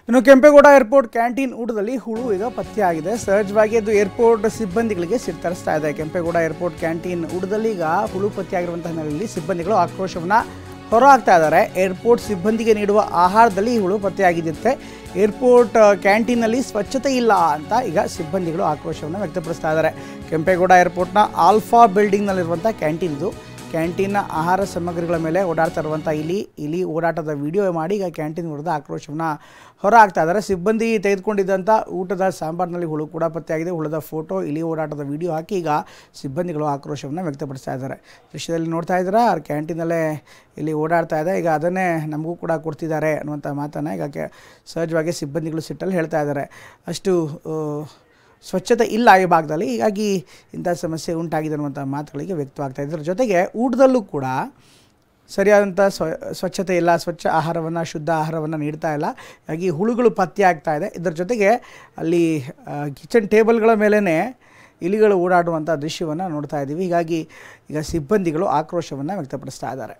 ಇನ್ನು Kempegowda airport canteen ಊಟದಲ್ಲಿ ಹುಳು ಈಗ ಪತ್ತೆಯಾಗಿದೆ. ಸಹಜವಾಗಿ ಅದು ಏರ್ಪೋರ್ಟ್ ಸಿಬ್ಬಂದಿಗಳಿಗೆ ಸಿಟ್ಟರಿಸ್ತಾ ಇದೆ. ಕೆಂಪೇಗೌಡ ಏರ್ಪೋರ್ಟ್ ಕ್ಯಾಂಟೀನ್ ಊಟದಲ್ಲಿ ಈಗ ಹುಳು ಪತ್ತೆಯಾಗಿರುವಂತಹ ಹಿನ್ನೆಲೆಯಲ್ಲಿ ಸಿಬ್ಬಂದಿಗಳು ಆಕ್ರೋಶವನ್ನು ಹೊರಹಾಕ್ತಾ ಇದ್ದಾರೆ. ಏರ್ಪೋರ್ಟ್ ಸಿಬ್ಬಂದಿಗೆ ನೀಡುವ ಆಹಾರದಲ್ಲಿ ಹುಳು ಪತ್ತೆಯಾಗಿದ್ದಂತೆ ಏರ್ಪೋರ್ಟ್ ಕ್ಯಾಂಟೀನಲ್ಲಿ ಸ್ವಚ್ಛತೆ ಇಲ್ಲ ಅಂತ ಈಗ ಸಿಬ್ಬಂದಿಗಳು ಆಕ್ರೋಶವನ್ನು ವ್ಯಕ್ತಪಡಿಸ್ತಾ ಇದ್ದಾರೆ. ಕೆಂಪೇಗೌಡ ಏರ್ಪೋರ್ಟ್ನ ಆಲ್ಫಾ ಬಿಲ್ಡಿಂಗ್ನಲ್ಲಿರುವಂಥ ಕ್ಯಾಂಟೀನ್ ಇದು. ಕ್ಯಾಂಟೀನ್ನ ಆಹಾರ ಸಾಮಗ್ರಿಗಳ ಮೇಲೆ ಓಡಾಡ್ತಾ ಇರುವಂಥ ಇಲಿ ಓಡಾಟದ ವಿಡಿಯೋ ಮಾಡಿ ಈಗ ಕ್ಯಾಂಟೀನ್ ವಿರುದ್ಧ ಆಕ್ರೋಶವನ್ನು ಹೊರಹಾಕ್ತಾ ಇದ್ದಾರೆ. ಸಿಬ್ಬಂದಿ ತೆಗೆದುಕೊಂಡಿದ್ದಂಥ ಊಟದ ಸಾಂಬಾರಿನಲ್ಲಿ ಹುಳು ಕೂಡ ಪತ್ತೆಯಾಗಿದೆ. ಹುಳದ ಫೋಟೋ, ಇಲಿ ಓಡಾಟದ ವಿಡಿಯೋ ಹಾಕಿ ಈಗ ಸಿಬ್ಬಂದಿಗಳು ಆಕ್ರೋಶವನ್ನು ವ್ಯಕ್ತಪಡಿಸ್ತಾ ಇದ್ದಾರೆ. ದೃಶ್ಯದಲ್ಲಿ ನೋಡ್ತಾ ಇದ್ದೀರಾ, ಕ್ಯಾಂಟೀನಲ್ಲೇ ಇಲ್ಲಿ ಓಡಾಡ್ತಾ ಇದೆ. ಈಗ ಅದನ್ನೇ ನಮಗೂ ಕೂಡ ಕೊಡ್ತಿದ್ದಾರೆ ಅನ್ನುವಂಥ ಮಾತನ್ನು ಈಗ ಸಹಜವಾಗಿ ಸಿಬ್ಬಂದಿಗಳು ಸಿಟ್ಟಲ್ಲಿ ಹೇಳ್ತಾ ಇದ್ದಾರೆ. ಅಷ್ಟು ಸ್ವಚ್ಛತೆ ಇಲ್ಲ ಈ ಭಾಗದಲ್ಲಿ, ಹೀಗಾಗಿ ಇಂಥ ಸಮಸ್ಯೆ ಉಂಟಾಗಿದೆ ಅನ್ನುವಂಥ ಮಾತುಗಳಿಗೆ ವ್ಯಕ್ತವಾಗ್ತಾ ಇದೆ. ಇದರ ಜೊತೆಗೆ ಊಟದಲ್ಲೂ ಕೂಡ ಸರಿಯಾದಂಥ ಸ್ವಚ್ಛತೆ ಇಲ್ಲ, ಸ್ವಚ್ಛ ಆಹಾರವನ್ನು, ಶುದ್ಧ ಆಹಾರವನ್ನು ನೀಡ್ತಾ ಇಲ್ಲ. ಹಾಗಾಗಿ ಹುಳುಗಳು ಪತ್ತೆ ಆಗ್ತಾ ಇದೆ. ಇದರ ಜೊತೆಗೆ ಅಲ್ಲಿ ಕಿಚನ್ ಟೇಬಲ್ಗಳ ಮೇಲೇ ಇಲಿಗಳು ಓಡಾಡುವಂಥ ದೃಶ್ಯವನ್ನು ನೋಡ್ತಾ ಇದ್ದೀವಿ. ಹೀಗಾಗಿ ಈಗ ಸಿಬ್ಬಂದಿಗಳು ಆಕ್ರೋಶವನ್ನು ವ್ಯಕ್ತಪಡಿಸ್ತಾ ಇದ್ದಾರೆ.